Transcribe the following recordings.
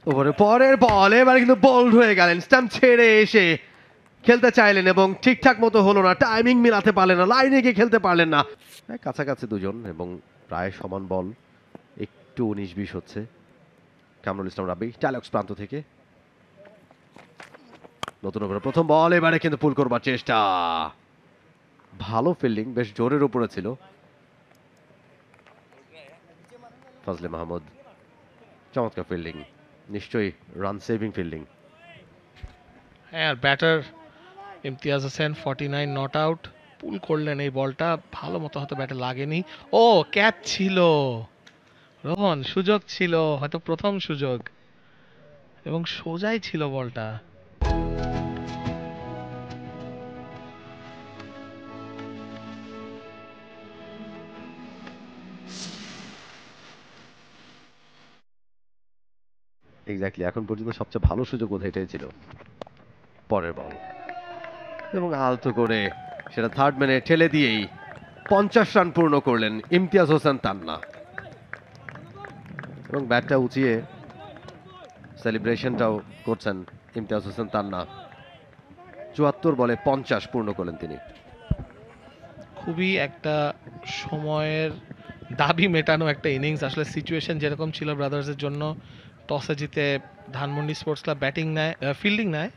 ওভারের পরের বল এবারে কিন্তু বোল্ড হয়ে গেলেন, স্টাম্প ছেড়ে এসে খেলতে চাইলেন এবং ঠিকঠাক মতো হলো না, টাইমিং মিলাতে পারলেন না, লাইনে গিয়ে খেলতে পারলেন না। কাছাকাছি দুজন এবং প্রায় সমান বল, একটু 19-20 হচ্ছে। কামরুল ইসলাম রাব্বি টাইলক্স প্রান্ত থেকে নতুন ওভারে প্রথম বল, এবারে কিন্তু পুল করবার চেষ্টা, ভালো ফিল্ডিং, বেশ জোরের উপরে ছিল ফজলে মাহমুদ, চমৎকার ফিল্ডিং, নিশ্চয়ই রান সেভিং ফিল্ডিং। হ্যাঁ, আর batter Imtiaz Hossain 49 not out, pull করলেন এই বলটা, ভালো মতো হয়তো ব্যাটে লাগেনি। ও ক্যাচ ছিল রোহন, সুযোগ ছিল, হয়তো প্রথম সুযোগ, এবং সোজাই ছিল বলটা। এক্স্যাক্টলি, এখন পর্যন্ত সবচেয়ে ভালো সুযোগ বোধহয় এটাই ছিল। পরের বল এবং আলতো করে সেটা থার্ড ম্যানে ঠেলে দিয়েই 50 রান পূর্ণ করলেন ইমতিয়াজ হোসেন তান্না, এবং ব্যাটটা উঁচিয়ে সেলিব্রেশনটাও করছেন ইমতিয়াজ হোসেন তান্না। 74 বলে 50 পূর্ণ করলেন তিনি। খুবই একটা সময়ের দাবি মেটানো একটা ইনিংস। আসলে সিচুয়েশন যেরকম ছিল ব্রাদার্সের জন্য, টসে জিতে ধানমন্ডি স্পোর্টস ক্লাব ফিল্ডিং নেয়,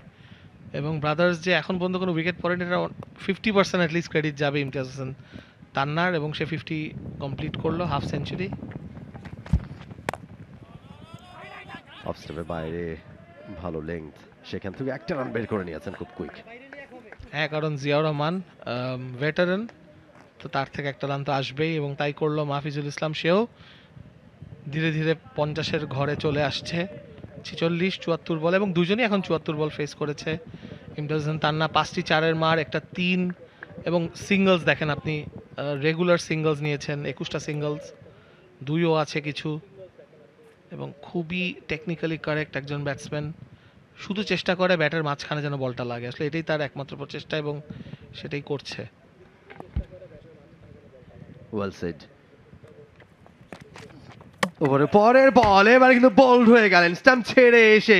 এবং ব্রাদার্স যে এখন পর্যন্ত কোনো উইকেট পড়েনি, এটা 50% অ্যাটলিস্ট ক্রেডিট যাবে ইমতিয়াজ হোসেন তান্নার, এবং সে 50 কমপ্লিট করলো, হাফ সেঞ্চুরি। অফ স্টাম্পের বাইরে ভালো লেংথ, সেখান থেকে একটা রান বের করে নিয়েছেন খুব কুইক। হ্যাঁ, কারণ জিয়াউর রহমান ভেটারেন, তো তার থেকে একটা রান তো আসবেই, এবং তাই করলো মাহফিজুল ইসলাম। সেও ধীরে ধীরে 50-এর ঘরে চলে আসছে। 46, 74 বল, এবং দুজনই এখন 74 বল ফেস করেছে। ইমতিয়াজ হোসেন তান্না 5টি 4-এর মার, একটা 3, এবং সিঙ্গলস দেখেন আপনি, রেগুলার সিঙ্গলস নিয়েছেন, 21টা সিঙ্গলস, 2ও আছে কিছু, এবং খুবই টেকনিক্যালি কারেক্ট একজন ব্যাটসম্যান। শুধু চেষ্টা করে ব্যাটের মাঝখানে যেন বলটা লাগে, আসলে এটাই তার একমাত্র প্রচেষ্টা, এবং সেটাই করছে। Well said. ওভারের পরের বল এবারে কিন্তু বোল্ড হয়ে গেলেন, স্টাম্প ছেড়ে এসে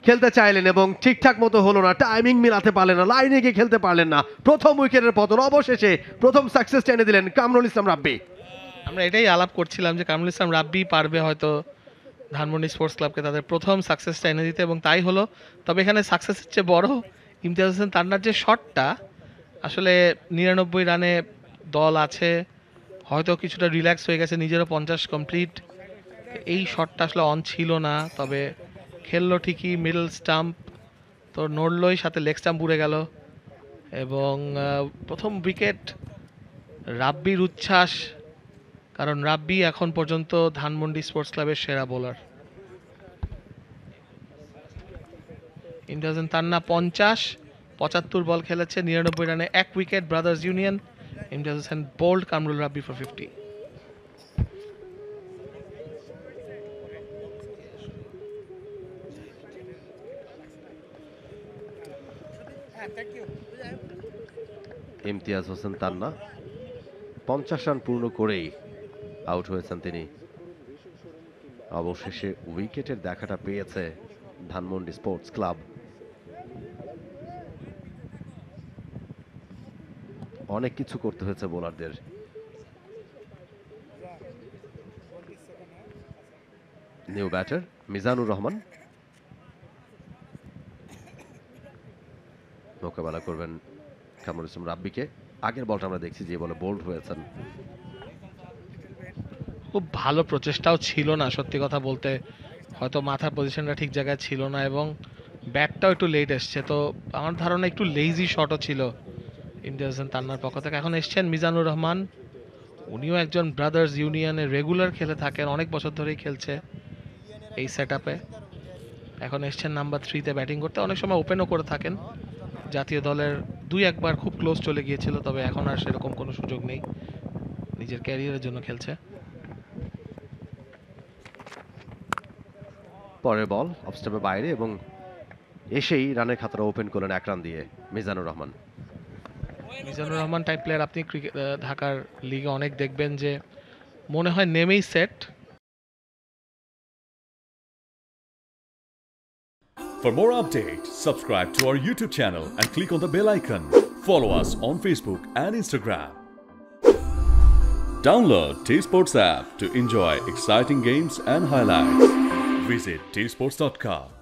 খেলতে চাইলেন এবং ঠিকঠাক মতো হলো না, টাইমিং মিলাতে পারলেন না, লাইনে গিয়ে খেলতে পারলেন না। প্রথম উইকেটের পতন, অবশেষে প্রথম সাকসেস এনে দিলেন কামরুল ইসলাম রাব্বি। আমরা এটাই আলাপ করছিলাম যে কামরুল ইসলাম রাব্বি পারবে হয়তো ধানমন্ডি স্পোর্টস ক্লাবকে তাদের প্রথম সাকসেসটা এনে দিতে, এবং তাই হলো। তবে এখানে সাকসেসের চেয়ে বড় ইমতিয়াজ হোসেন তান্নার যে শটটা, আসলে 99 রানে দল আছে, হয়তো কিছুটা রিল্যাক্স হয়ে গেছে, নিজেরও 50 কমপ্লিট, এই শটটা আসলে অন ছিল না, তবে খেললো ঠিকই, মিডল স্টাম্প তো নড়লই, সাথে লেগ স্টাম্প উড়ে গেল, এবং প্রথম উইকেট। রাব্বির উচ্ছ্বাস, কারণ রাব্বি এখন পর্যন্ত ধানমন্ডি স্পোর্টস ক্লাবের সেরা বোলার। ইমতিয়াজ হোসেন তান্না 50, 75 বল খেলেছে, 99 রানে 1 wicket, brothers union. Imtiaz Hossain bowled, Kamrul Rabbi for 50। Imtiaz Hossain Tanna 50 run পূর্ণ করেই আউট হয়েছেন তিনি। অবশেষে উইকেটের দেখাটা পেয়েছে ধানমন্ডি স্পোর্টস ক্লাব। অনেক কিছু করতে হয়েছে বোলারদের। নিউ ব্যাটার মিজানুর রহমান মোকাবেলা করবেন কামরুল ইসলাম রাব্বিকে। আগের বলটা আমরা দেখছি যে বলে বোল্ড হয়েছেন। খুব ভালো প্রচেষ্টাও ছিল না, সত্যি কথা বলতে, হয়তো মাথার পজিশনটা ঠিক জায়গায় ছিল না, এবং ব্যাটটাও একটু লেট এসছে, তো আমার ধারণা একটু লেজি শটও ছিল ইমতিয়াজ হোসেন তান্নার পক্ষ থেকে। এখন এসছেন মিজানুর রহমান, উনিও একজন ব্রাদার্স ইউনিয়নের রেগুলার খেলে থাকেন, অনেক বছর ধরেই খেলছে এই সেট আপে। এখন এসছেন নাম্বার 3-তে ব্যাটিং করতে, অনেক সময় ওপেনও করে থাকেন। জাতীয় দলের 2-1 বার খুব ক্লোজ চলে গিয়েছিল, তবে এখন আর সেরকম কোনো সুযোগ নেই, নিজের ক্যারিয়ারের জন্য খেলছে। পরের বল অফ স্টাম্পের বাইরে, এবং এসেই রানের খাতাটা ওপেন করলেন 1 রান দিয়ে মিজানুর রহমান। মিজানুর রহমান টাইপ প্লেয়ার আপনি ক্রিকেট ঢাকার লিগে অনেক দেখবেন, যে মনে হয় নেমেই set, For more updates, subscribe to our YouTube channel and click on the bell icon. Follow us on Facebook and Instagram. Download T-Sports app to enjoy exciting games and highlights. Visit tsports.com.